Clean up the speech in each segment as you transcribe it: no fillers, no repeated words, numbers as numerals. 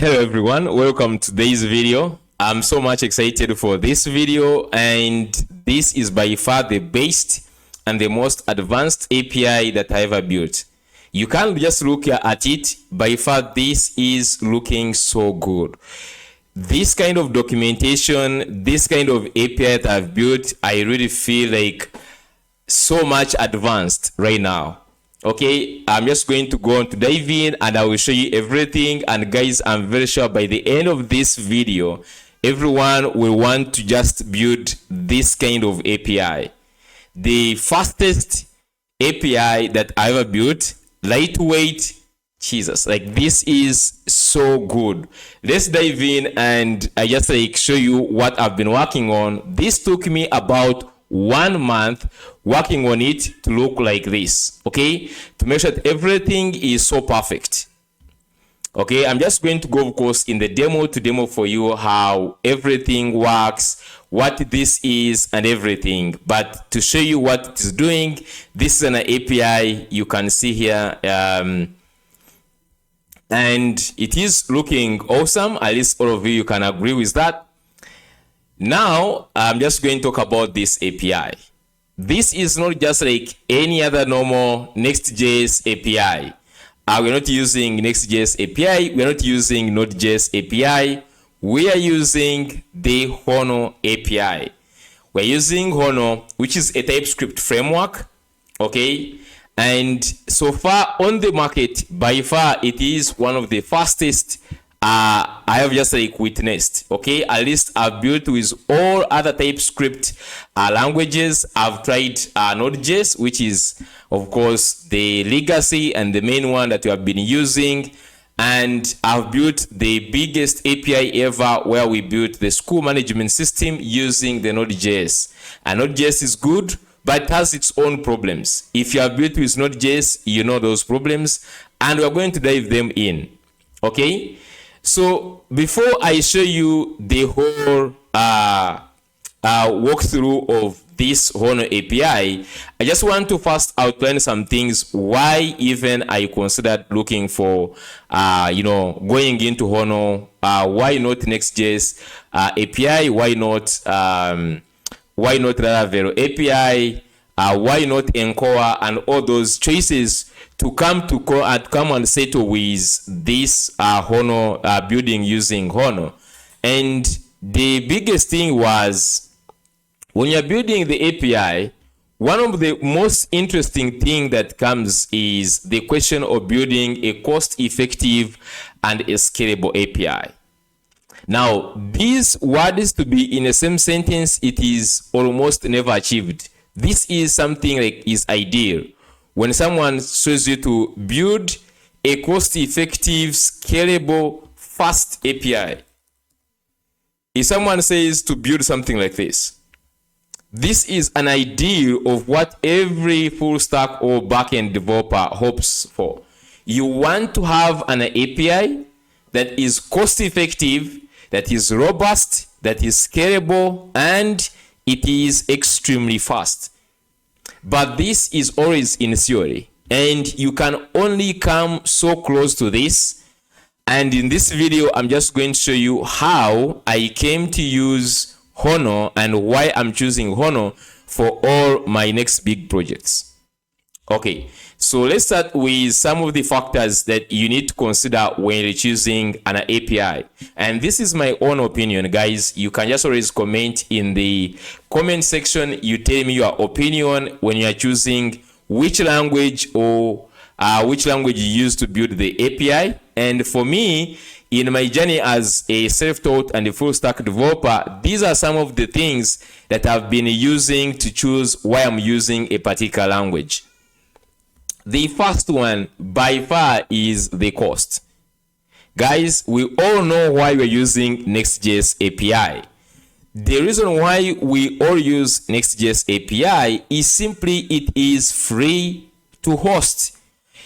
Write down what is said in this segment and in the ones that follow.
Hello everyone, welcome to today's video. I'm so much excited for this video, and this is by far the best and the most advanced API that I ever built. You can't just look at it, by far this is looking so good. This kind of documentation, this kind of API that I've built, I really feel like so much advanced right now. Okay, I'm just going to go on to dive in and I will show you everything. And guys, I'm very sure by the end of this video, everyone will want to just build this kind of API. The fastest API that I ever built, lightweight, Jesus, like this is so good. Let's dive in and I just show you what I've been working on. This took me about 1 month working on it to look like this, okay, to make sure that everything is so perfect. Okay, I'm just going to go, of course, in the demo to demo for you how everything works, what this is and everything. But to show you what it is doing, this is an API you can see here, and it is looking awesome. At least all of you can agree with that. Now, I'm just going to talk about this API. This is not just like any other normal Next.js API. We're not using Next.js API. We're not using Node.js API. We are using the Hono API. We're using Hono, which is a TypeScript framework. Okay. And so far on the market, by far, it is one of the fastest I have just witnessed. Okay, at least I've built with all other TypeScript languages. I've tried Node.js, which is of course the legacy and the main one that we have been using, and I've built the biggest API ever where we built the school management system using the Node.js. And Node.js is good, but it has its own problems. If you have built with Node.js, you know those problems, and we're going to dive them in. Okay. So before I show you the whole walkthrough of this Hono API, I just want to first outline some things why even I considered looking for, going into Hono. Why not Next.js API? Why not Laravel API? Why not Encore? And all those choices to come and settle with this Hono building using Hono. And the biggest thing was, when you're building the API, one of the most interesting thing that comes is the question of building a cost-effective and a scalable API. Now, this word is to be in the same sentence, it is almost never achieved. This is something like is ideal. When someone shows you to build a cost-effective, scalable, fast API, if someone says to build something like this, this is an ideal of what every full stack or backend developer hopes for. You want to have an API that is cost-effective, that is robust, that is scalable, and it is extremely fast. But this is always in theory, and you can only come so close to this. And in this video, I'm just going to show you how I came to use Hono and why I'm choosing Hono for all my next big projects. Okay, so let's start with some of the factors that you need to consider when you're choosing an API. And this is my own opinion, guys. You can just always comment in the comment section. You tell me your opinion when you are choosing which language or which language you use to build the API. And for me, in my journey as a self-taught and a full stack developer, these are some of the things that I've been using to choose why I'm using a particular language. The first one by far is the cost. Guys, we all know why we're using Next.js API. The reason why we all use Next.js API is simply it is free to host.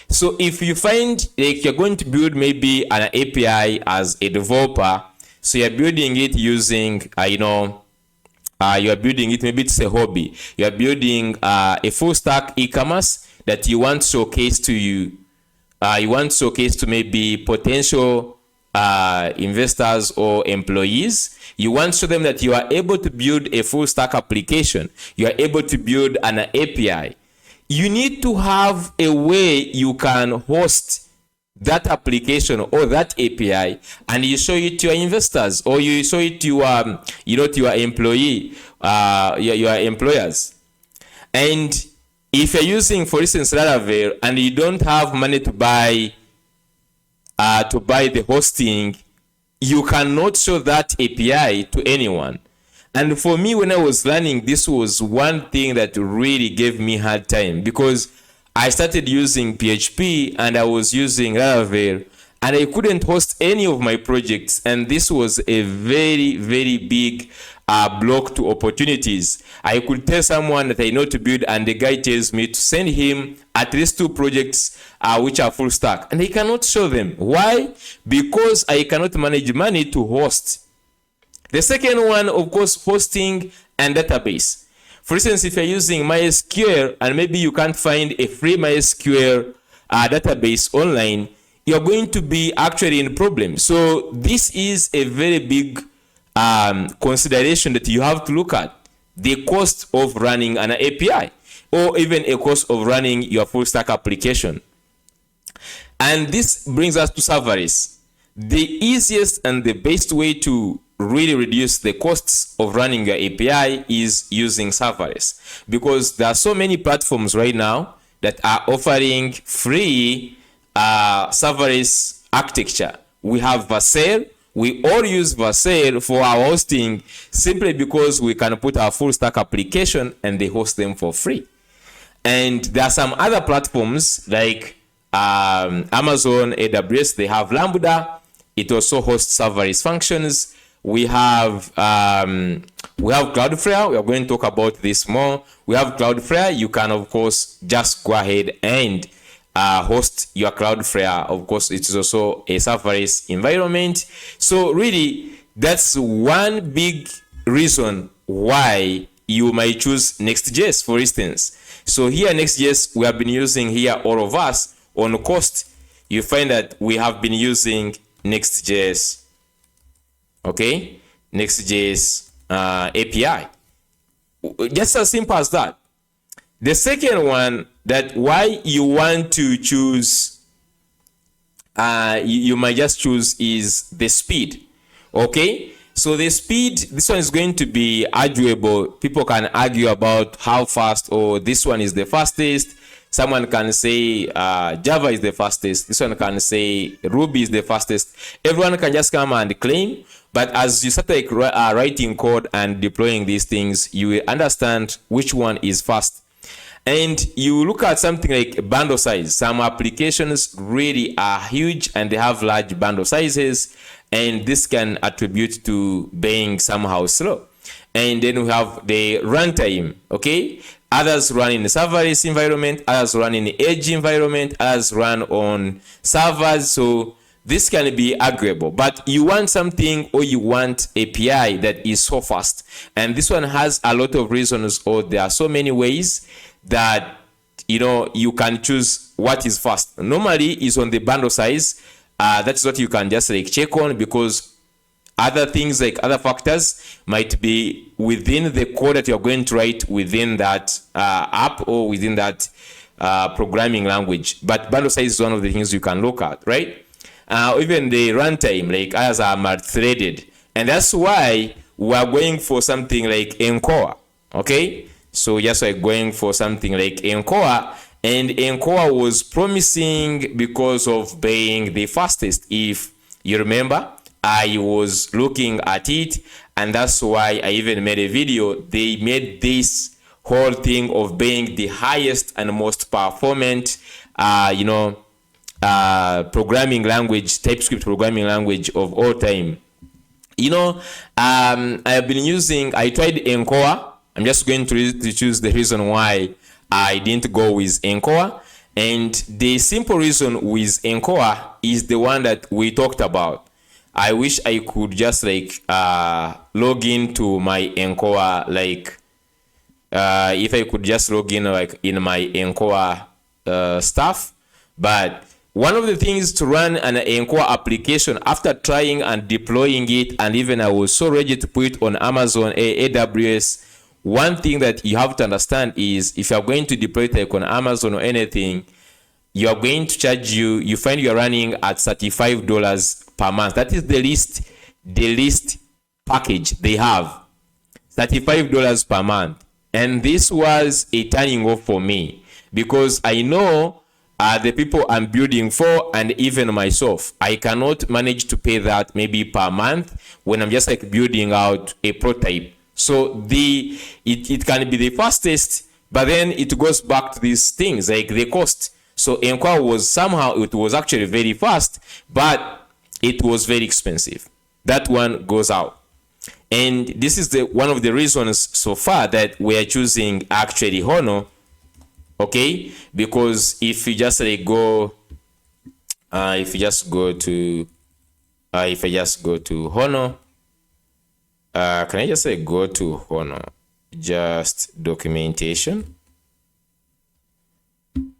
So if you find like you're going to build maybe an API as a developer, so you're building it using, you're building it, maybe it's a hobby. You're building a full stack e-commerce that you want to showcase to maybe potential investors or employees. You want to show them that you are able to build a full stack application. You are able to build an API. You need to have a way you can host that application or that API, and you show it to your investors, or you show it to to your employee, your employers. And if you're using, for instance, Laravel, and you don't have money to buy the hosting, you cannot show that API to anyone. And for me, when I was learning, this was one thing that really gave me hard time, because I started using PHP and I was using Laravel, and I couldn't host any of my projects. And this was a very, very big block to opportunities. I could tell someone that I know to build, and the guy tells me to send him at least 2 projects which are full stack, and I cannot show them. Why? Because I cannot manage money to host. The second one, of course, hosting and database. For instance, if you're using MySQL and maybe you can't find a free MySQL database online, you're going to be actually in problem. So this is a very big consideration that you have to look at: the cost of running an API, or even a cost of running your full stack application. And this brings us to serverless. The easiest and the best way to really reduce the costs of running your API is using serverless, because there are so many platforms right now that are offering free serverless architecture. We have Vercel. We all use Vercel for our hosting simply because we can put our full stack application and they host them for free. And there are some other platforms like Amazon, AWS. They have Lambda. It also hosts serverless functions. We have Cloudflare. We are going to talk about this more. We have Cloudflare. You can, of course, just go ahead and host your Cloudflare. Of course, it is also a serverless environment. So really, that's one big reason why you might choose Next.js, for instance. So here, Next.js, we have been using here, all of us, on cost. You find that we have been using Next.js. Okay, Next.js API. Just as simple as that. The second one, that why you want to choose, you might just choose, is the speed. Okay, so the speed, this one is going to be arguable. People can argue about how fast, or this one is the fastest. Someone can say Java is the fastest. This one can say Ruby is the fastest. Everyone can just come and claim. But as you start writing code and deploying these things, you will understand which one is fast. And you look at something like bundle size. Some applications really are huge and they have large bundle sizes, and this can attribute to being somehow slow. And then we have the runtime. Okay, others run in a serverless environment, others run in the edge environment, others run on servers. So this can be arguable, but you want something, or you want API that is so fast. And this one has a lot of reasons, or there are so many ways that you can choose what is fast. Normally is on the bundle size. That's what you can just like check on, because other things like other factors might be within the code that you're going to write within that app or within that programming language. But bundle size is one of the things you can look at, right? Even the runtime, like as are multi-threaded. And that's why we are going for something like Encore. Okay, so just like going for something like Encore, and Encore was promising because of being the fastest. If you remember, I was looking at it, and that's why I even made a video. They made this whole thing of being the highest and most performant programming language, TypeScript programming language of all time. I tried Encore. I'm just going to choose the reason why I didn't go with Encore. And the simple reason with Encore is the one that we talked about. I wish I could just like log into my Encore, like if I could just log in like in my Encore stuff. But one of the things to run an Encore application after trying and deploying it, and even I was so ready to put it on Amazon AWS, one thing that you have to understand is if you are going to deploy it like on Amazon or anything, you are going to charge you find you're running at $35 per month. That is the least package they have, $35 per month. And this was a turning off for me, because I know the people I'm building for, and even myself, I cannot manage to pay that maybe per month when I'm just like building out a prototype. So it can be the fastest, but then it goes back to these things like the cost. So Encore was it was actually very fast, but it was very expensive. That one goes out. And this is one of the reasons so far that we are choosing actually Hono. Okay, because if you just like go, if I just go to Hono, can I just say go to Hono, just documentation.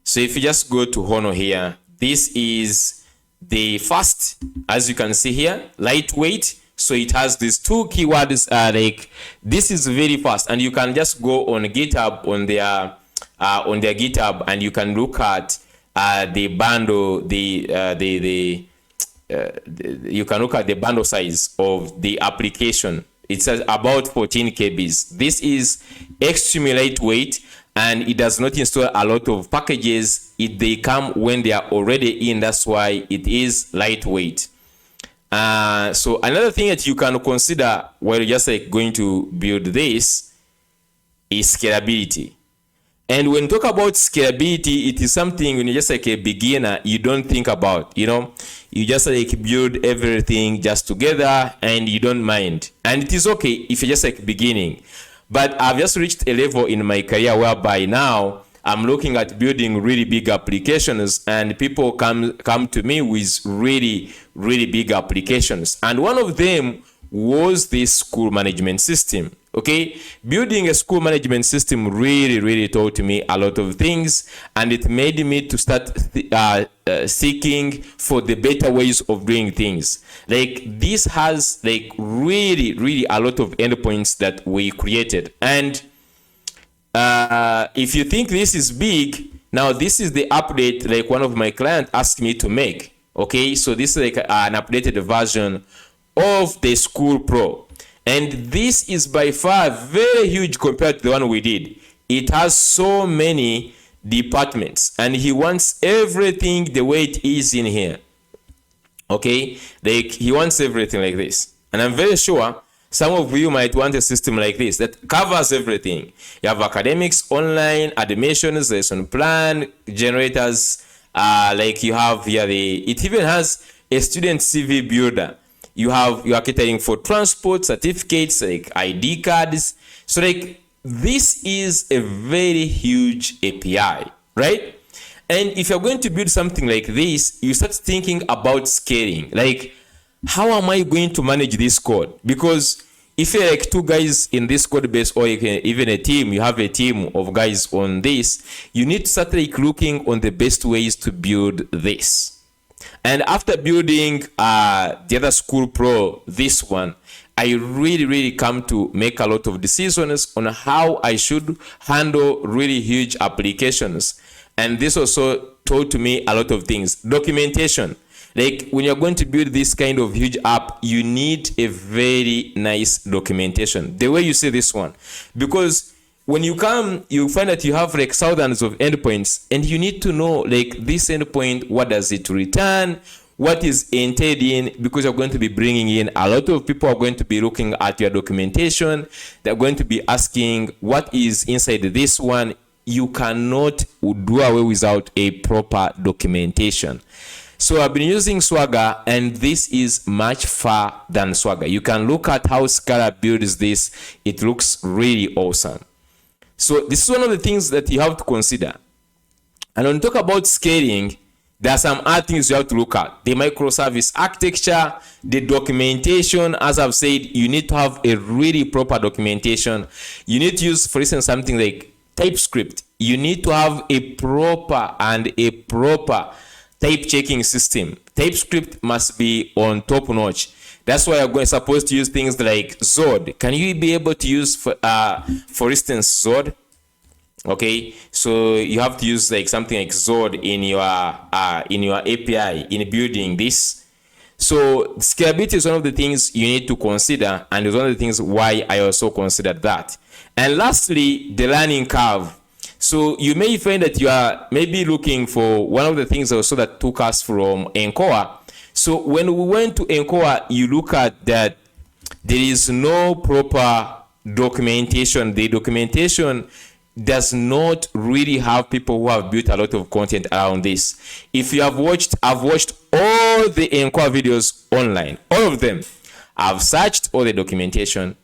So if you just go to Hono here, this is the first, as you can see here, lightweight. So it has these two keywords, like this is very fast, and you can just go on GitHub on their GitHub, and you can look at the bundle, you can look at the bundle size of the application. It's about 14 KBs. This is extremely lightweight, and it does not install a lot of packages. They come when they are already in. That's why it is lightweight. So another thing that you can consider while you're just like going to build this is scalability. And when you talk about scalability, it is something when you're just like a beginner, you don't think about, you just like build everything just together and you don't mind. And it is okay if you're just like beginning. But I've just reached a level in my career whereby now I'm looking at building really big applications, and people come to me with really, really big applications. And one of them was this school management system. Okay, building a school management system really taught me a lot of things, and it made me to start seeking for the better ways of doing things. Like this has like really a lot of endpoints that we created. And if you think this is big, now this is the update like one of my clients asked me to make. Okay, so this is like an updated version of the School Pro. And this is by far very huge compared to the one we did. It has so many departments, and he wants everything the way it is in here. Okay, like he wants everything like this. And I'm very sure some of you might want a system like this that covers everything. You have academics, online, admissions, lesson plan, generators, like you have here it even has a student CV builder. You are catering for transport, certificates, like ID cards. So like this is a very huge API, right? And if you're going to build something like this, you start thinking about scaling. Like, how am I going to manage this code? Because if you're like two guys in this code base, or even a team, you have a team of guys on this, you need to start like looking on the best ways to build this. And after building the other School Pro, this one, I really come to make a lot of decisions on how I should handle really huge applications. And this also taught me a lot of things. Documentation. Like when you're going to build this kind of huge app, you need a very nice documentation. The way you see this one. Because when you come, you find that you have like thousands of endpoints, and you need to know like this endpoint, what does it return, what is entailed in, because you're going to be bringing in a lot of people are going to be looking at your documentation. They're going to be asking what is inside this one. You cannot do away without a proper documentation. So I've been using Swagger, and this is much far than Swagger. You can look at how Scalar builds this. It looks really awesome. So this is one of the things that you have to consider. And when you talk about scaling, there are some other things you have to look at. The microservice architecture, the documentation. As I've said, you need to have a really proper documentation. You need to use, for instance, something like TypeScript. You need to have a proper type checking system. TypeScript must be on top notch. That's why I'm supposed to use things like Zod. Can you be able to use, for instance, Zod? Okay, so you have to use like something like Zod in your API in building this. So scalability is one of the things you need to consider, and it's one of the things why I also considered that. And lastly, the learning curve. So you may find that you are maybe looking for one of the things also that took us from Encore. So when we went to Encore, you look at that there is no proper documentation. The documentation does not really have people who have built a lot of content around this. If you have watched, I've watched all the Encore videos online, all of them. I've searched all the documentation.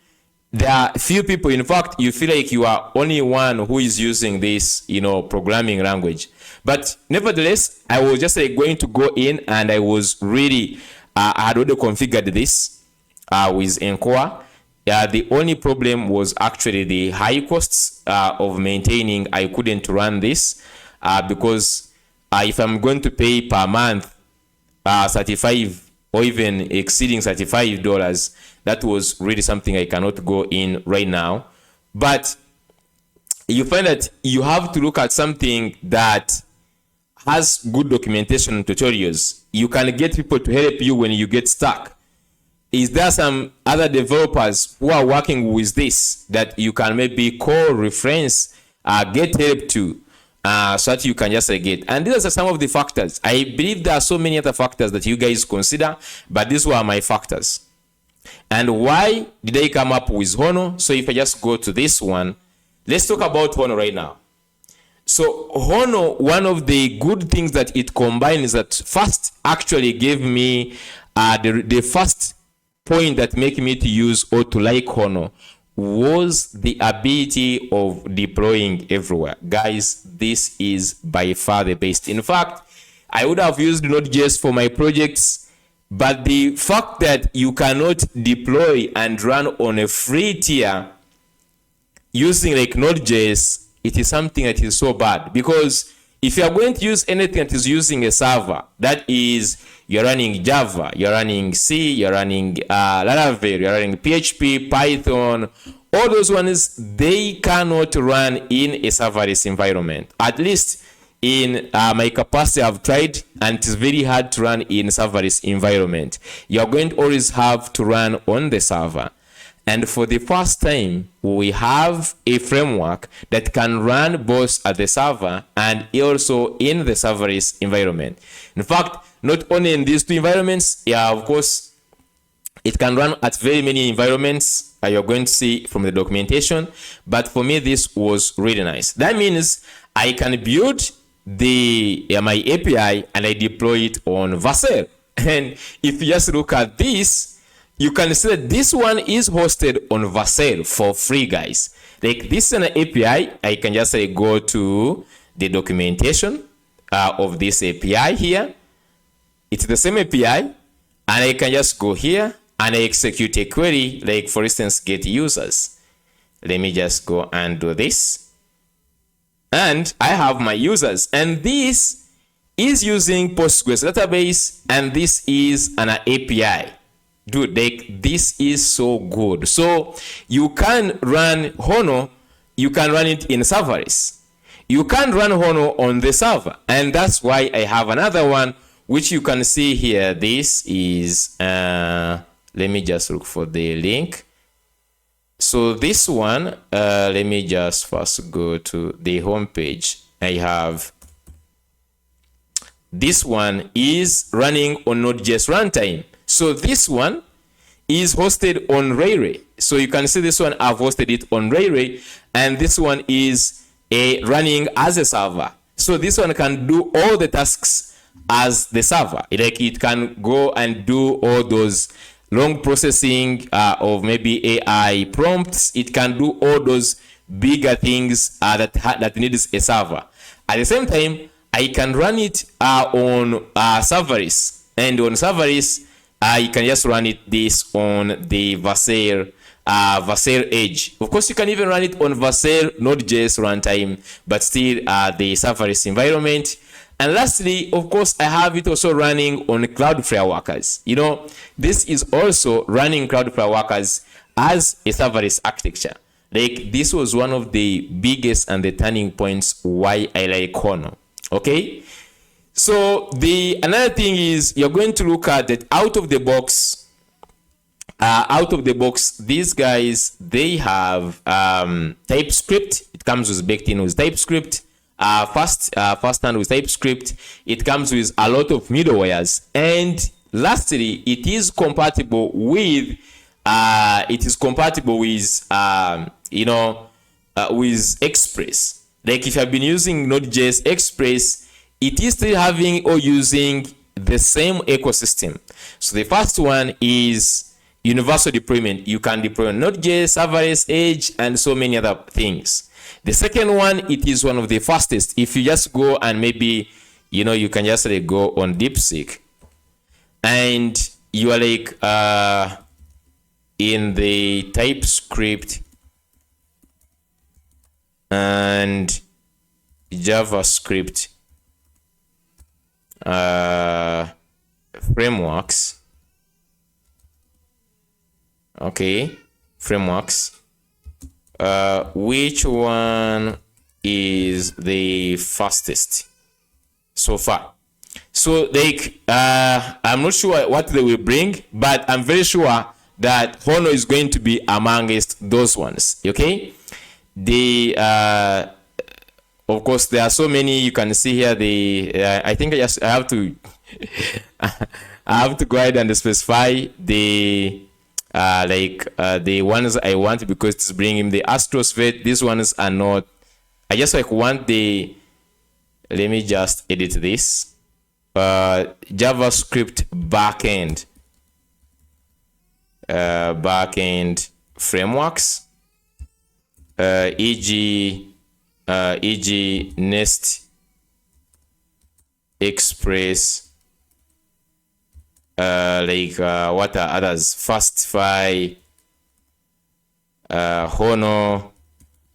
There are few people, in fact, you feel like you are only one who is using this, programming language. But nevertheless, I was just going to go in, and I was really, I had already configured this with Encore. The only problem was actually the high costs of maintaining. I couldn't run this because if I'm going to pay per month 35 or even exceeding $35, that was really something I cannot go in right now. But you find that you have to look at something that has good documentation and tutorials. You can get people to help you when you get stuck. Is there some other developers who are working with this that you can maybe call, reference, get help to, so that you can just get? And these are some of the factors. I believe there are so many other factors that you guys consider, but these were my factors. And why did I come up with Hono? So if I just go to this one, let's talk about Hono right now. So Hono, one of the good things that it combines that first actually gave me the first point that make me to use or to like Hono was the ability of deploying everywhere. Guys, this is by far the best. In fact, I would have used Node.js for my projects, but the fact that you cannot deploy and run on a free tier using like Node.js, it is something that is so bad. Because if you are going to use anything that is using a server, that is, you're running Java, you're running C, you're running Laravel, you're running PHP, Python, all those ones, they cannot run in a serverless environment. At least in my capacity, I've tried, and it's very hard to run in serverless environment. You're going to always have to run on the server. And for the first time, we have a framework that can run both at the server and also in the serverless environment. In fact, not only in these two environments, of course, it can run at very many environments. You're going to see from the documentation. But for me, this was really nice. That means I can build my API and I deploy it on Vercel. And if you just look at this, you can see that this one is hosted on Vercel for free, guys. Like this is an API. I can just go to the documentation of this API here. It's the same API, and I can just go here and I execute a query, like for instance, get users. Let me just go and do this. And I have my users, and this is using Postgres database, and this is an API. Dude, like this is so good. So you can run Hono, you can run it in serverless. You can run Hono on the server, and that's why I have another one, which you can see here. This is, let me just look for the link. So this one, let me just first go to the home page. I have this one is running on Node.js Runtime. So this one is hosted on Ray. So you can see this one, I've hosted it on Ray, and this one is running as a server. So this one can do all the tasks as the server. Like it can go and do all those long processing of maybe AI prompts. It can do all those bigger things that needs a server. At the same time, I can run it on serverless, and on serverless, I can just run it this on the Vercel Vercel Edge. Of course, you can even run it on Vercel Node.js Runtime, but still the serverless environment. And lastly, of course, I have it also running on Cloudflare Workers. You know, this is also running Cloudflare Workers as a serverless architecture. Like, this was one of the biggest and the turning points why I like Hono. Okay, so another thing is you're going to look at that out of the box. These guys, they have TypeScript. It comes with baked in with TypeScript. Fast hand with TypeScript. It comes with a lot of middlewares, and lastly, it is compatible with with Express. Like, if you have been using Node.js Express, it is still having or using the same ecosystem. So the first one is universal deployment. You can deploy on Node.js, serverless, Edge, and so many other things. The second one, it is one of the fastest. If you just go and maybe, you can just go on DeepSeek, and you are like in the TypeScript and JavaScript frameworks. Okay, frameworks. Which one is the fastest so far? So like I'm not sure what they will bring, but I'm very sure that Hono is going to be amongst those ones. Okay, of course there are so many. You can see here I think I have to I have to go ahead and specify the ones I want, because it's bringing the Astros vet. These ones are not. I just want let me just edit this. JavaScript backend frameworks, e.g. Nest, Express, what are others? Fastify, Hono.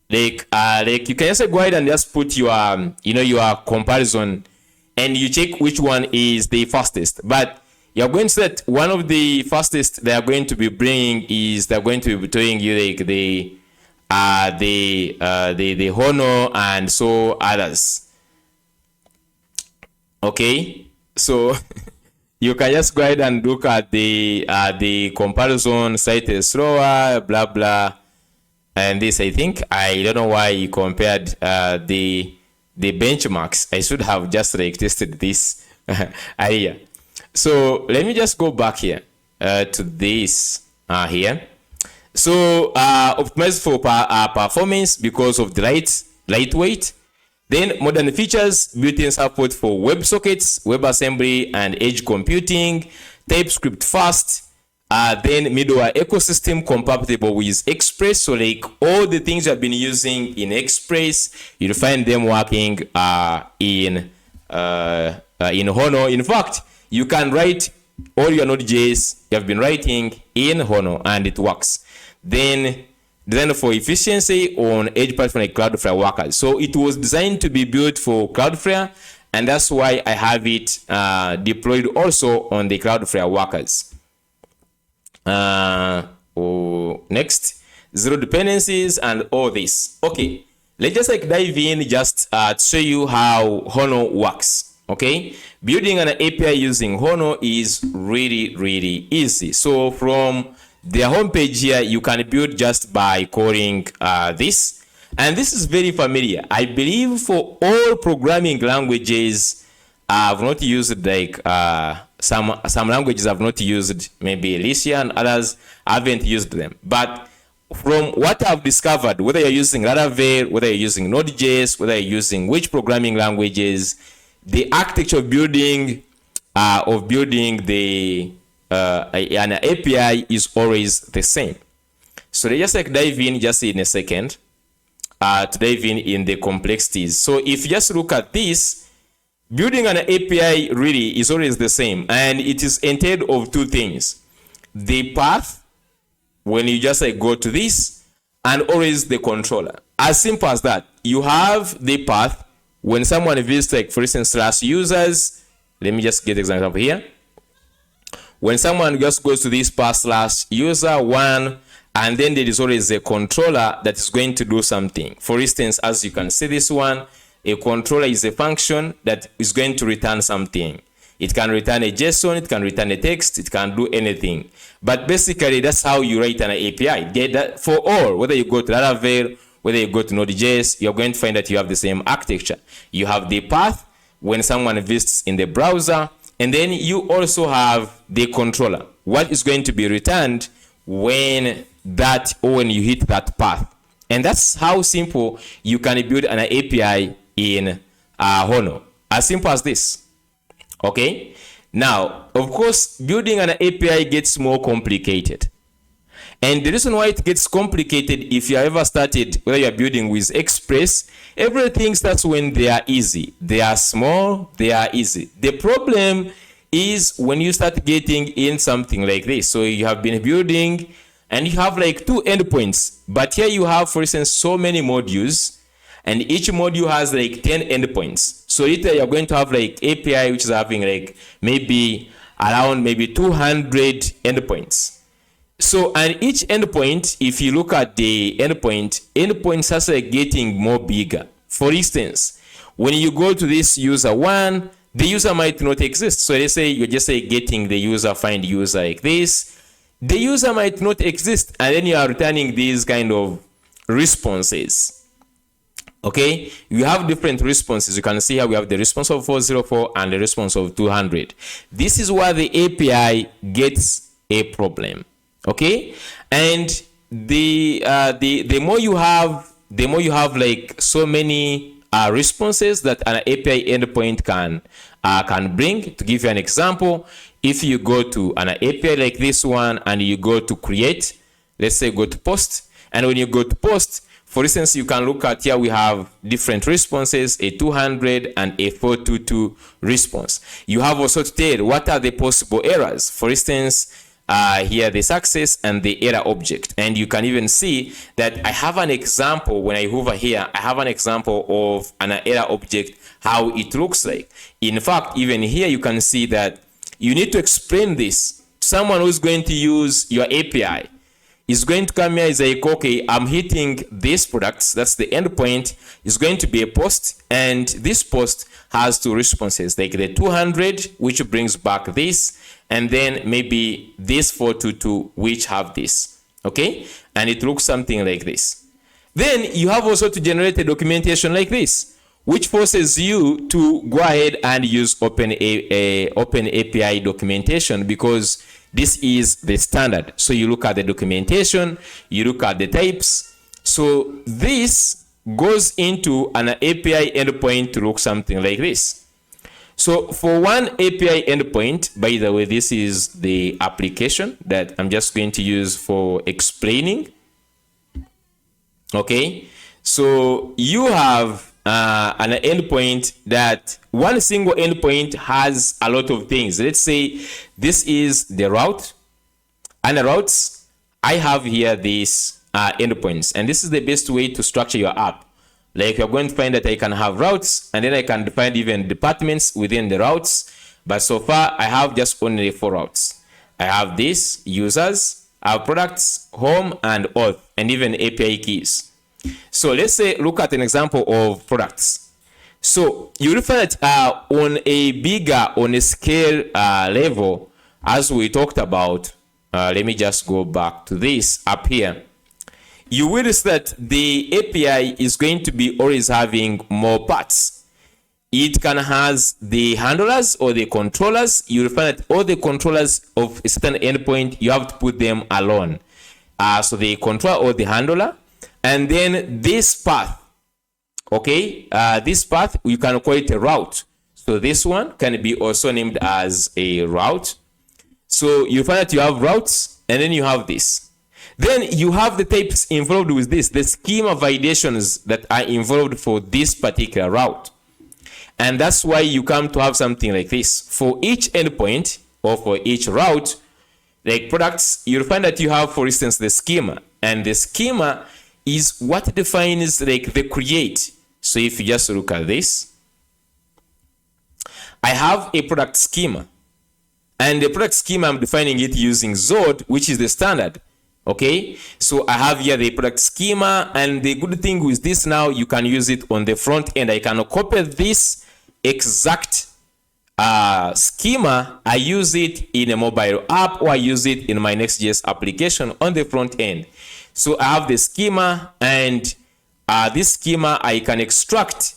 You can just go ahead and just put your your comparison, and you check which one is the fastest. But you're going to set one of the fastest they are going to be bringing is they're going to be doing you the Hono and so others. Okay, so you can just go ahead and look at the comparison. Site is slower, blah blah, and this, I think, I don't know why you compared the benchmarks. I should have just tested this area. So let me just go back here to this here. So optimized for performance because of the lightweight. Then modern features, built-in support for WebSockets, WebAssembly, and edge computing. TypeScript fast. Then middleware ecosystem compatible with Express. So like all the things you have been using in Express, you'll find them working in Hono. In fact, you can write all your Node.js you have been writing in Hono, and it works. Then for efficiency on edge platform like Cloudflare Workers. So it was designed to be built for Cloudflare, and that's why I have it deployed also on the Cloudflare Workers. Next, zero dependencies and all this. Okay, let's just dive in just to show you how Hono works. Okay, building an API using Hono is really easy. So from their homepage here, you can build just by calling this, and this is very familiar. I believe for all programming languages, I've not used some languages I've not used, maybe Alicia, and others haven't used them. But from what I've discovered, whether you're using Laravel, whether you're using Node.js, whether you're using which programming languages, the architecture of building an API is always the same. So let's just dive in just in a second to dive in the complexities. So if you just look at this, building an API really is always the same, and it is entailed of two things: the path when you just like go to this, and always the controller. As simple as that. You have the path. When someone visits, like for instance, /users, let me just get an example here. When someone just goes to this path /user1, and then there is always a controller that is going to do something. For instance, as you can see this one, a controller is a function that is going to return something. It can return a JSON, it can return a text, it can do anything. But basically, that's how you write an API. Get that for all, whether you go to Laravel, whether you go to Node.js, you're going to find that you have the same architecture. You have the path when someone visits in the browser, and then you also have the controller. What is going to be returned when you hit that path. And that's how simple you can build an API in Hono. As simple as this. Okay? Now, of course, building an API gets more complicated. And the reason why it gets complicated, if you ever started, whether you're building with Express, everything starts when they are easy. They are small, they are easy. The problem is when you start getting in something like this. So you have been building and you have like 2 endpoints. But here you have, for instance, so many modules, and each module has like 10 endpoints. So later you're going to have like API which is having like maybe around 200 endpoints. So, and each endpoint, if you look at the endpoints are like getting more bigger. For instance, when you go to this user 1, the user might not exist. So let's say you're just like getting the user, find user like this. The user might not exist, and then you are returning these kind of responses. Okay, you have different responses. You can see here we have the response of 404 and the response of 200. This is where the API gets a problem. Okay, and the more you have like so many responses that an API endpoint can bring. To give you an example, if you go to an API like this one and you go to create, let's say go to post, and when you go to post, for instance, you can look at here we have different responses, a 200 and a 422 response. You have also to tell what are the possible errors. For instance, here the success and the error object, and you can even see that I have an example. When I hover here, I have an example of an error object, how it looks like. In fact, even here you can see that you need to explain this. Someone who's going to use your API is going to come here, is like, okay, I'm hitting these products, that's the endpoint, is going to be a post, and this post has 2 responses, like the 200, which brings back this, and then maybe this 422, which have this. Okay, and it looks something like this. Then you have also to generate a documentation like this, which forces you to go ahead and use open API documentation, because this is the standard. So you look at the documentation, you look at the types. So this goes into an API endpoint to look something like this. So for one API endpoint, by the way, this is the application that I'm just going to use for explaining. Okay, so you have an endpoint that one single endpoint has a lot of things. Let's say this is the route, and the routes, I have here these endpoints, and this is the best way to structure your app. Like you're going to find that I can have routes, and then I can define even departments within the routes. But so far, I have just only 4 routes. I have this, users, I have products, home, and auth, and even API keys. So let's say, look at an example of products. So you refer that on a scale level, as we talked about, let me just go back to this up here. You will see that the API is going to be always having more parts. It can has the handlers or the controllers. You will find that all the controllers of a certain endpoint, you have to put them alone. So the controller or the handler, and then this path. Okay, this path, you can call it a route. So this one can be also named as a route. So you find that you have routes, and then you have this. Then you have the types involved with this, the schema validations that are involved for this particular route. And that's why you come to have something like this. For each endpoint or for each route, like products, you'll find that you have, for instance, the schema, and the schema is what defines like the create. So if you just look at this, I have a product schema, and the product schema, I'm defining it using Zod, which is the standard. Okay, so I have here the product schema, and the good thing with this now, you can use it on the front end. I can copy this exact schema, I use it in a mobile app, or I use it in my Next.js application on the front end. So I have the schema, and this schema, I can extract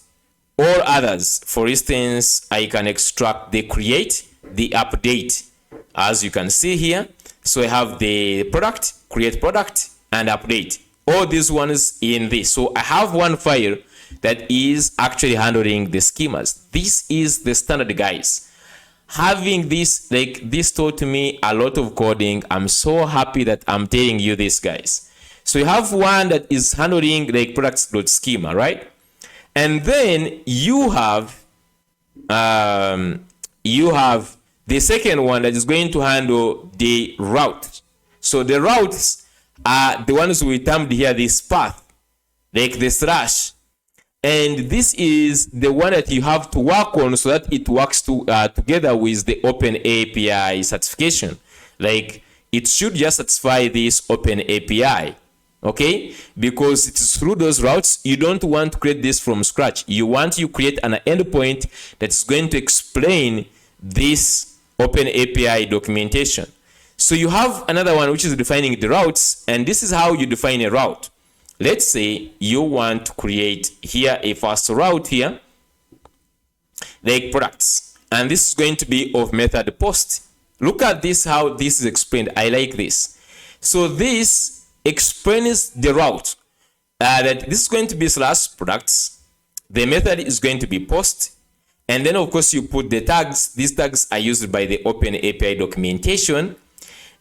all others. For instance, I can extract the create, the update, as you can see here. So I have the product, create product, and update. All these ones in this. So I have one file that is actually handling the schemas. This is the standard, guys. Having this, like this taught me a lot of coding. I'm so happy that I'm telling you this, guys. So you have one that is handling like products.schema, right? And then you have the second one that is going to handle the route. So the routes are the ones we termed here, this path, like the slash. And this is the one that you have to work on so that it works together with the Open API certification. Like it should just satisfy this Open API, okay? Because it's through those routes. You don't want to create this from scratch. You want to create an endpoint that's going to explain this Open API documentation. So you have another one which is defining the routes, and this is how you define a route. Let's say you want to create here a first route here, like products, and this is going to be of method post. Look at this, how this is explained. I like this. So this explains the route, that this is going to be slash products. The method is going to be post. And then of course you put the tags. These tags are used by the Open API documentation.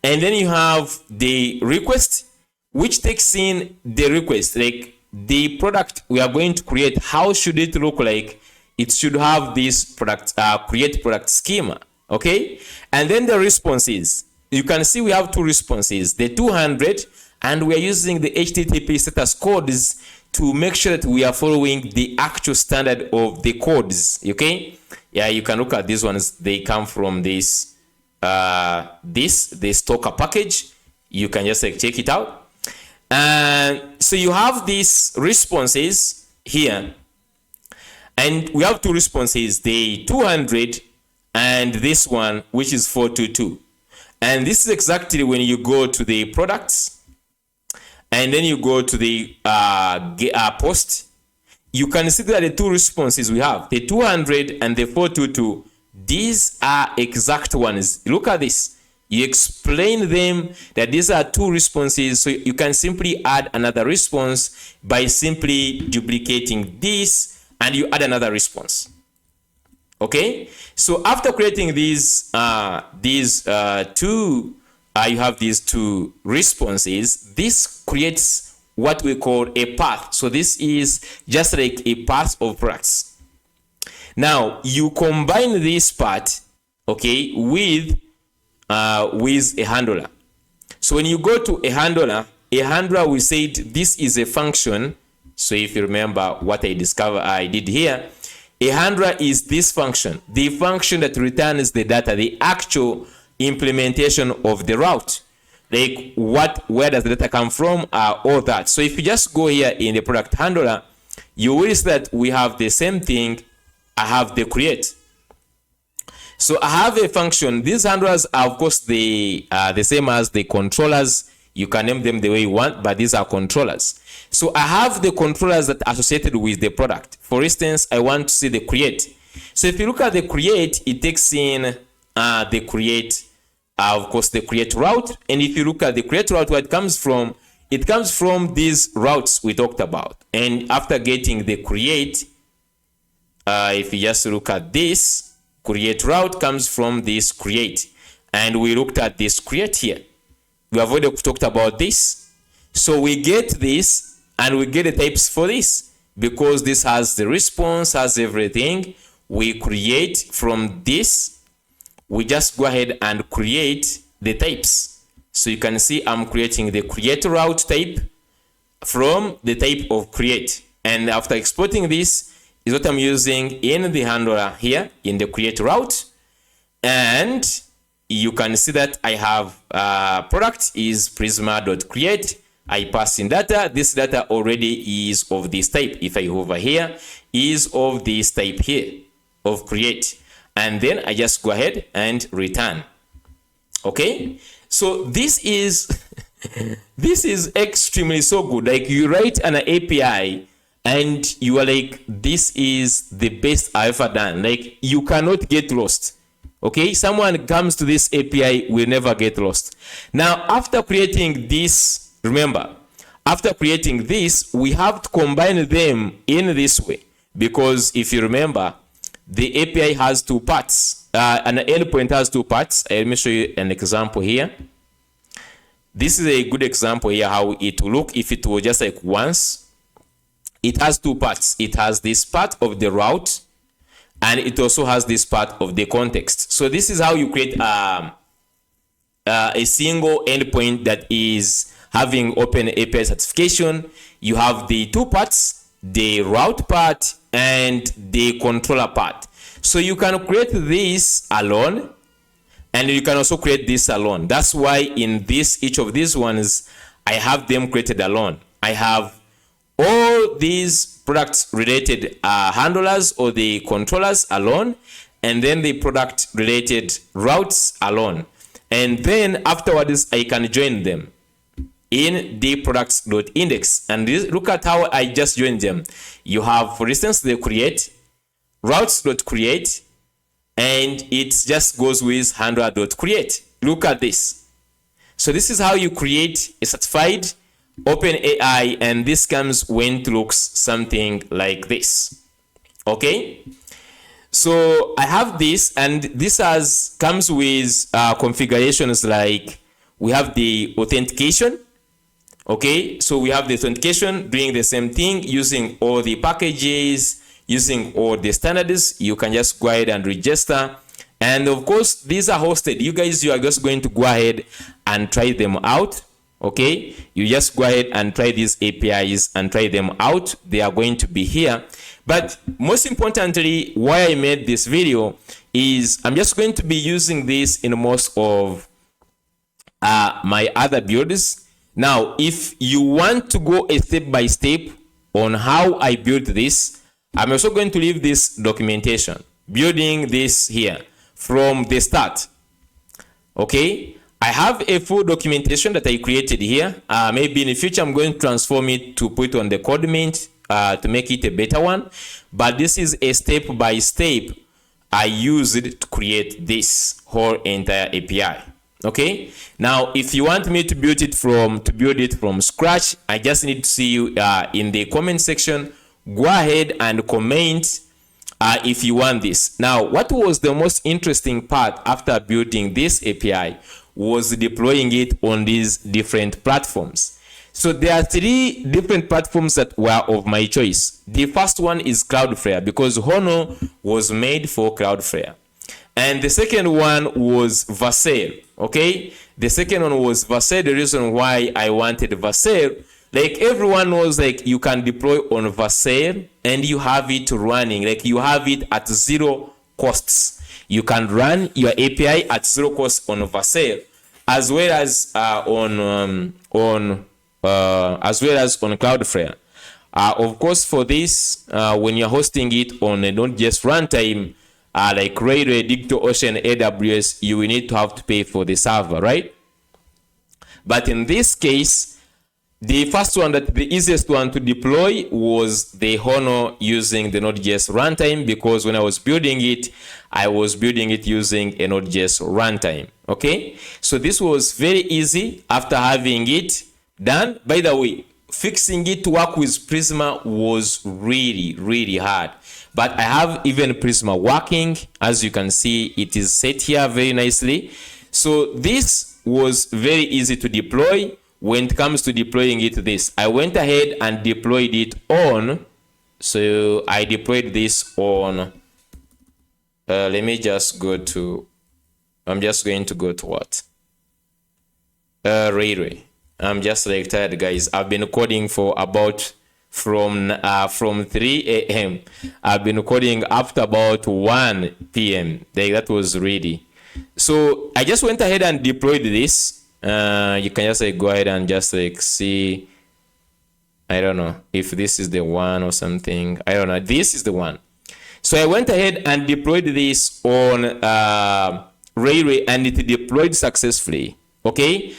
And then you have the request, which takes in the request, like the product we are going to create. How should it look like? It should have this product, create product schema, okay? And then the responses. You can see we have two responses, the 200, and we are using the HTTP status codes to make sure that we are following the actual standard of the codes, okay? Yeah, you can look at these ones. They come from this, the Stoker package. You can just like check it out. And so you have these responses here, and we have two responses, the 200 and this one, which is 422. And this is exactly when you go to the products, and then you go to the post. You can see that the two responses we have, the 200 and the 422, these are exact ones. Look at this. You explain them that these are two responses, so you can simply add another response by simply duplicating this, and you add another response. Okay, so after creating these two, you have these two responses. This creates what we call a path. So this is just like a path of products. Now you combine this part, okay, with a handler. So when you go to a handler, we said this is a function. So if you remember what I did here, a handler is this function, the function that returns the data, the actual implementation of the route, like where does the data come from, all that. So if you just go here in the product handler, you will see that we have the same thing. I have the create. So I have a function. These handlers are of course the same as the controllers. You can name them the way you want, but these are controllers. So I have the controllers that are associated with the product. For instance, I want to see the create. So if you look at the create, it takes in the create, of course, the create route. And if you look at the create route, where it comes from these routes we talked about. And after getting the create, if you just look at this, create route comes from this create. And we looked at this create here. We have already talked about this. So we get this, and we get the types for this. Because this has the response, has everything. We create from this. We just go ahead and create the types. So you can see I'm creating the create route type from the type of create. And after exporting this is what I'm using in the handler here in the create route. And you can see that I have product is prisma.create. I pass in data. This data already is of this type. If I hover here, is of this type here of create. And then I just go ahead and return. Okay, so this is this is extremely so good. Like you write an API and you are like, this is the best I've ever done. Like you cannot get lost. Okay, someone comes to this API will never get lost. Now, after creating this, remember, after creating this, we have to combine them in this way. Because if you remember, the API has two parts. An endpoint has two parts. Let me show you an example here. This is a good example here how it will look if it were just like once. It has two parts. It has this part of the route, and it also has this part of the context. So this is how you create a single endpoint that is having open API certification. You have the two parts, the route part and the controller part. So you can create this alone, and you can also create this alone. That's why in this, each of these ones, I have them created alone. I have all these product related handlers or the controllers alone, and then the product related routes alone. And then afterwards, I can join them in the products.index. And look at how I just joined them. You have, for instance, the create, routes.create, and it just goes with handler.create. Look at this. So this is how you create a certified open AI, and this comes when it looks something like this. Okay, so I have this, and this comes with configurations like we have the authentication. Okay, so we have the authentication doing the same thing using all the packages, using all the standards. You can just go ahead and register, and of course these are hosted. You guys, you are just going to go ahead and try them out. Okay, you just go ahead and try these APIs and try them out. They are going to be here. But most importantly, why I made this video is I'm just going to be using this in most of my other builds. Now, if you want to go a step by step on how I built this, I'm also going to leave this documentation, building this here from the start. Okay, I have a full documentation that I created here. Maybe in the future, I'm going to transform it to put on the code mint to make it a better one. But this is a step by step I used to create this whole entire API. Okay. Now, if you want me to build it from scratch, I just need to see you in the comment section. Go ahead and comment if you want this. Now, what was the most interesting part after building this API was deploying it on these different platforms. So there are 3 different platforms that were of my choice. The first one is Cloudflare, because Hono was made for Cloudflare. And the second one was Vercel. Okay, the second one was Vercel. The reason why I wanted Vercel, like everyone knows, like you can deploy on Vercel and you have it running, like you have it at 0 costs. You can run your API at 0 cost on Vercel, as well as on Cloudflare. Of course, for this, when you're hosting it on a Node.js Runtime, like Ray, DigitalOcean, AWS, you will need to have to pay for the server, right? But in this case, the first one, the easiest one to deploy was the Hono using the Node.js Runtime, because when I was building it, I was building it using a Node.js Runtime. Okay, so this was very easy after having it done. By the way, fixing it to work with Prisma was really hard. But I have even Prisma working. As you can see, it is set here very nicely. So this was very easy to deploy. When it comes to deploying it, I went ahead and deployed it on. So I deployed this on. Let me just go to. I'm just going to go to what? Really, I'm just like tired, guys. I've been coding for about from 3 a.m. I've been coding up to about 1 p.m. Like, that was really. So I just went ahead and deployed this. You can just like go ahead and just like see. I don't know if this is the one or something. I don't know. This is the one. So I went ahead and deployed this on Ray and it deployed successfully. Okay.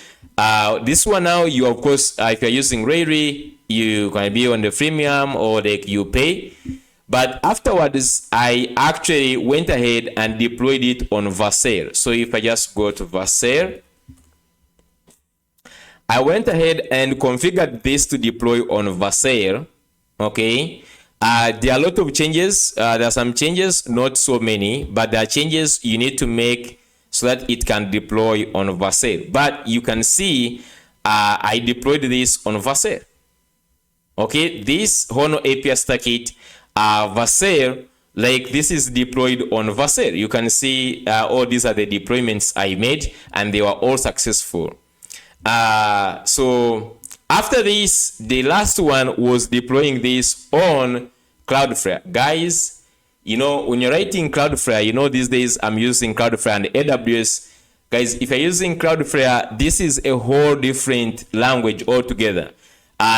This one now, you of course, if you're using Ray, you can be on the freemium or like you pay. But afterwards, I actually went ahead and deployed it on Vercel. So if I just go to Vercel, I went ahead and configured this to deploy on Vercel. Okay. There are a lot of changes. There are some changes, not so many, but there are changes you need to make so that it can deploy on Vercel. But you can see I deployed this on Vercel. Okay, this Hono API Stackit Vercel, like this is deployed on Vercel. You can see all these are the deployments I made and they were all successful. So after this, the last one was deploying this on Cloudflare. Guys, you know, when you're writing Cloudflare, you know, these days I'm using Cloudflare and AWS. Guys, if you're using Cloudflare, this is a whole different language altogether.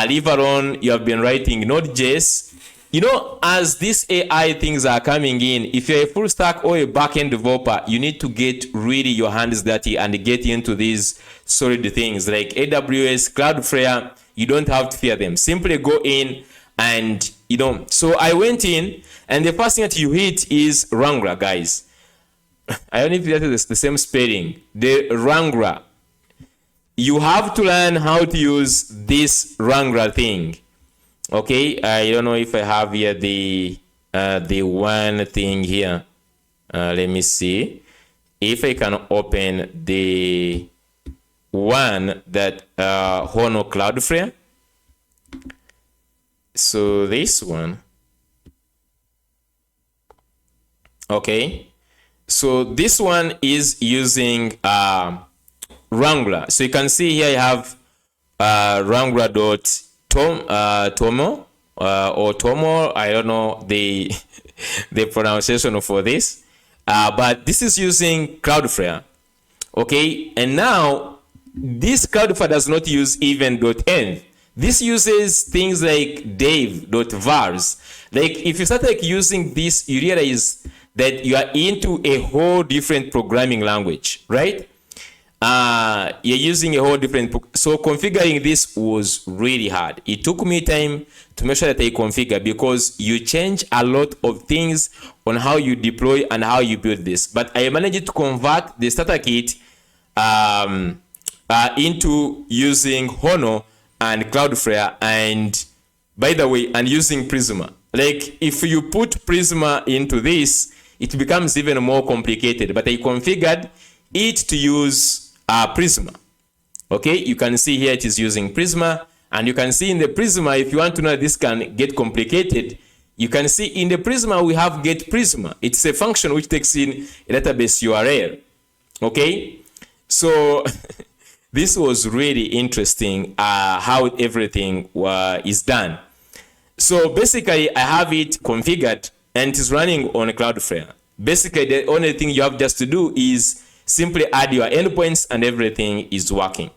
Leave alone, you have been writing Node.js. You know, as these AI things are coming in, if you're a full stack or a backend developer, you need to get really your hands dirty and get into these solid things like AWS, Cloudflare. You don't have to fear them. Simply go in and, you know, so I went in and the first thing that you hit is Wrangler, guys. I don't know if that is the same spelling. The Wrangler. You have to learn how to use this Wrangler thing. Okay, I don't know if I have here the one thing here. Let me see if I can open the one that Hono Cloudflare. So this one. Okay, so this one is using Wrangler. So you can see here I have Wrangler.tomo or Tomo. I don't know the the pronunciation for this, but this is using Cloudflare. Okay, and now this Cloudflare does not use even .env. This uses things like dev.vars. Like if you start like using this, you realize that you are into a whole different programming language, right? You're using a whole different, so configuring this was really hard. It took me time to make sure that I configure because you change a lot of things on how you deploy and how you build this. But I managed to convert the starter kit into using Hono and Cloudflare, and by the way, and using Prisma. Like if you put Prisma into this, it becomes even more complicated, but I configured it to use Prisma. Okay, you can see here it is using Prisma, and you can see in the Prisma, if you want to know this can get complicated, you can see in the Prisma we have get Prisma. It's a function which takes in a database URL. Okay, so this was really interesting how everything is done. So basically I have it configured and it is running on Cloudflare. Basically the only thing you have just to do is simply add your endpoints and everything is working.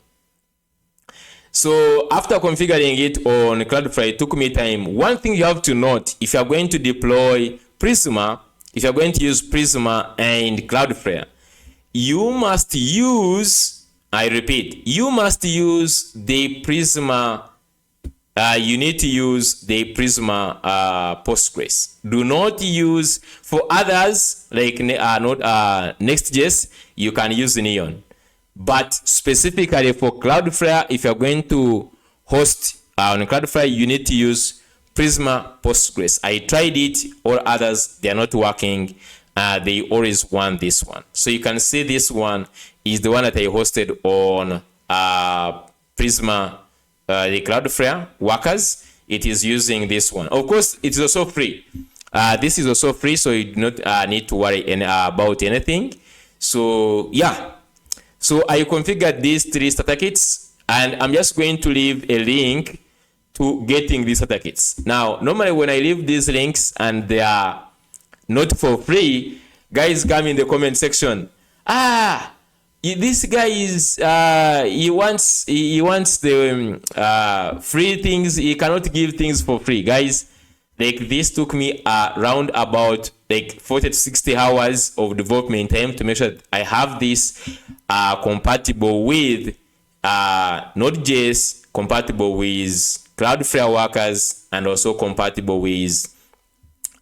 So after configuring it on Cloudflare, it took me time. One thing you have to note, if you are going to deploy Prisma, if you are going to use Prisma and Cloudflare, you must use, I repeat, you must use the Prisma, you need to use the Prisma Postgres. Do not use, for others, like Next.js, you can use Neon. But specifically for Cloudflare, if you're going to host on Cloudflare, you need to use Prisma Postgres. I tried it, all others, they are not working. They always want this one. So you can see this one is the one that I hosted on Prisma, the Cloudflare Workers. It is using this one. Of course, it is also free. This is also free, so you do not need to worry about anything. So yeah. So I configured these 3 starter kits, and I'm just going to leave a link to getting these starter kits. Now, normally when I leave these links and they are not for free, guys come in the comment section. This guy is he wants the free things. He cannot give things for free, guys. Like, this took me around about like 40 to 60 hours of development time to make sure that I have this compatible with Node.js, compatible with Cloudflare Workers, and also compatible with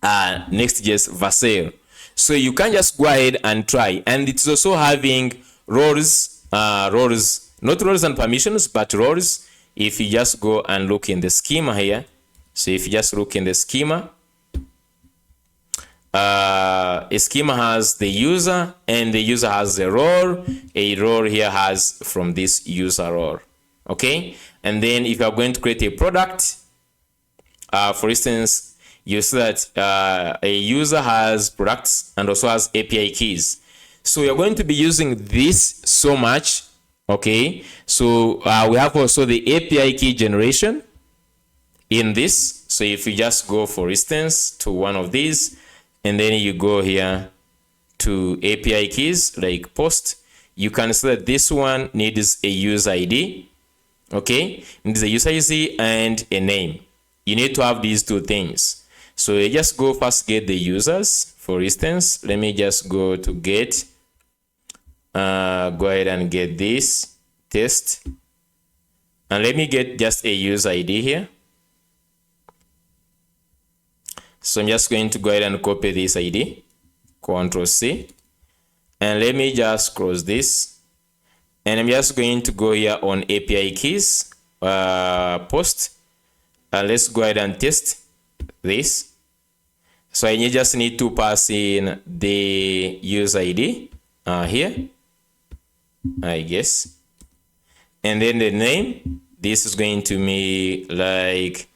Next.js Vercel. So you can just go ahead and try. And it's also having roles, not roles and permissions, but roles. If you just go and look in the schema here, so if you just look in the schema, a schema has the user, and the user has the role. A role here has from this user role. Okay, and then if you are going to create a product, for instance, you see that a user has products and also has API keys. So you're going to be using this so much. Okay, so we have also the API key generation in this. So if you just go, for instance, to one of these, and then you go here to API keys like post, you can see that this one needs a user ID. Okay, needs a user ID and a name. You need to have these 2 things. So you just go first get the users. For instance, let me just go to get, go ahead and get this test, and let me get just a user ID here. So I'm just going to go ahead and copy this ID, Control C, and let me just close this, and I'm just going to go here on API keys, post, and let's go ahead and test this. So I just need to pass in the user ID here, I guess, and then the name. This is going to be like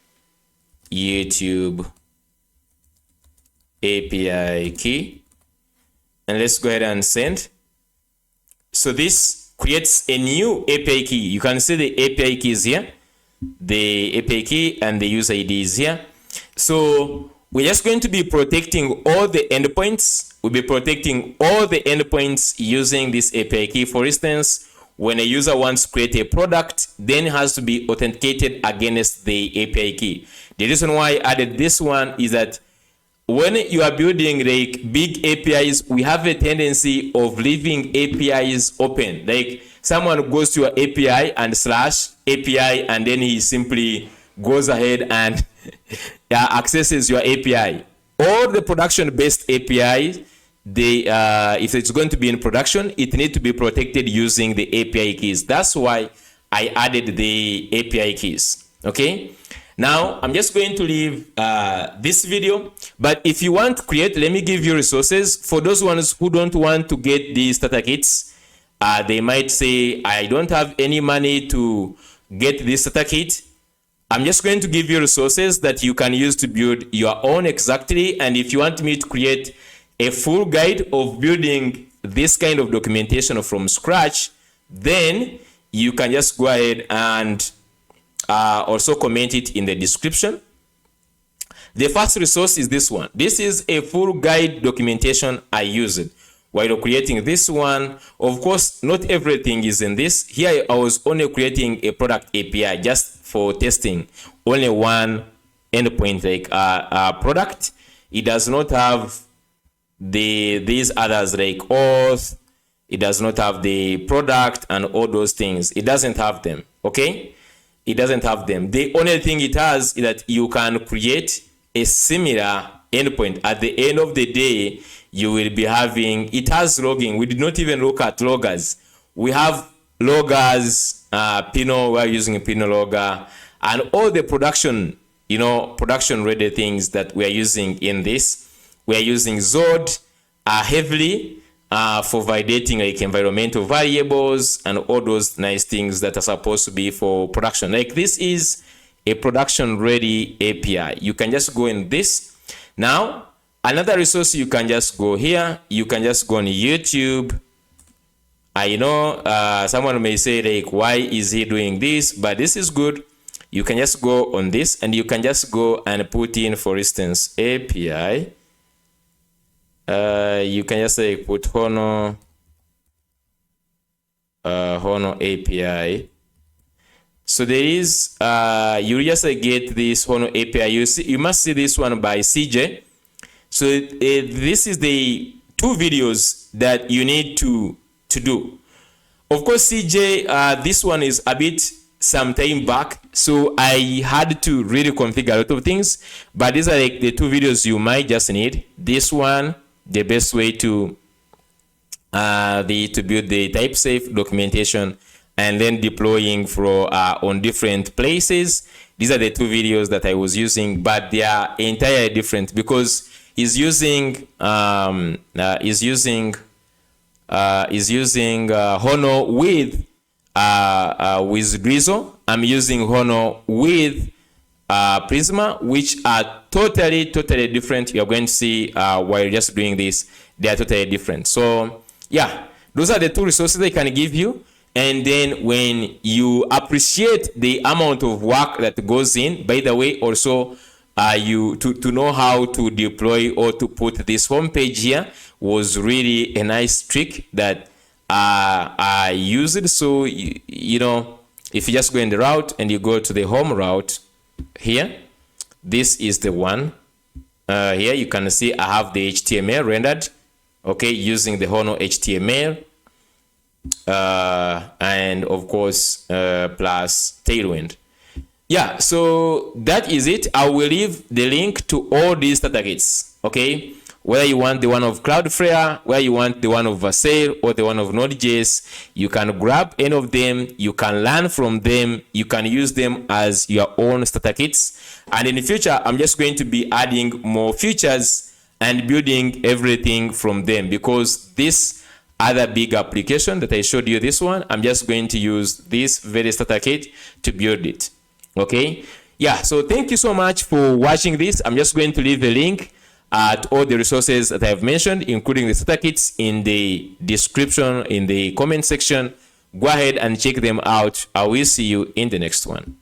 YouTube API key, and let's go ahead and send. So this creates a new API key. You can see the API key is here, the API key, and the user ID is here. So we're just going to be protecting all the endpoints. We'll be protecting all the endpoints using this API key. For instance, when a user wants to create a product, then it has to be authenticated against the API key. The reason why I added this one is that when you are building like big APIs, we have a tendency of leaving APIs open. Like, someone goes to your API and /API, and then he simply goes ahead and accesses your API. All the production-based APIs, if it's going to be in production, it needs to be protected using the API keys. That's why I added the API keys. Okay. Now, I'm just going to leave this video, but if you want to create, let me give you resources. For those ones who don't want to get the starter kits, they might say, I don't have any money to get this starter kit. I'm just going to give you resources that you can use to build your own exactly. And if you want me to create a full guide of building this kind of documentation from scratch, then you can just go ahead and also comment it in the description. The first resource is this one. This is a full guide documentation I used while creating this one. Of course, not everything is in this. Here I was only creating a product API just for testing. Only one endpoint, like a product. It does not have these others like auth. It does not have the product and all those things. It doesn't have them. Okay. It doesn't have them. The only thing it has is that you can create a similar endpoint. At the end of the day, you will be having, it has logging. We did not even look at loggers. We have loggers, Pinot, we're using a Pinot logger, and all the production, production ready things that we are using in this. We are using Zod heavily for validating like environmental variables and all those nice things that are supposed to be for production. Like, this is a production ready API. You can just go in this. Now, another resource, you can just go here. You can just go on YouTube I know someone may say like, why is he doing this? But this is good. You can just go on this and you can just go and put in, for instance, API. You can just say put Hono API. So there is, you just get this Hono API. You must see this one by CJ. So this is the 2 videos that you need to do. Of course, CJ, this one is a bit some time back, so I had to really configure a lot of things, but these are like the 2 videos you might just need. This one, the best way to build the type safe documentation, and then deploying for on different places. These are the 2 videos that I was using, but they are entirely different because he's using Hono with Drizzle. I'm using Hono with Prisma, which are totally different. You're going to see while you're just doing this, they are totally different. So yeah, those are the 2 resources they can give you. And then when you appreciate the amount of work that goes in, by the way, also to know how to deploy or to put this homepage here was really a nice trick that I used. So you know, if you just go in the route and you go to the home route here, this is the one. Here you can see I have the HTML rendered, okay, using the Hono HTML, and of course plus Tailwind. Yeah, so that is it. I will leave the link to all these starter kits, okay? Whether you want the one of Cloudflare, whether you want the one of Vercel or the one of Node.js, you can grab any of them, you can learn from them, you can use them as your own starter kits. And in the future, I'm just going to be adding more features and building everything from them, because this other big application that I showed you, this one, I'm just going to use this very starter kit to build it. Okay, yeah, so thank you so much for watching this. I'm just going to leave the link to all the resources that I've mentioned, including the starter kits, in the description, in the comment section. Go ahead and check them out. I will see you in the next one.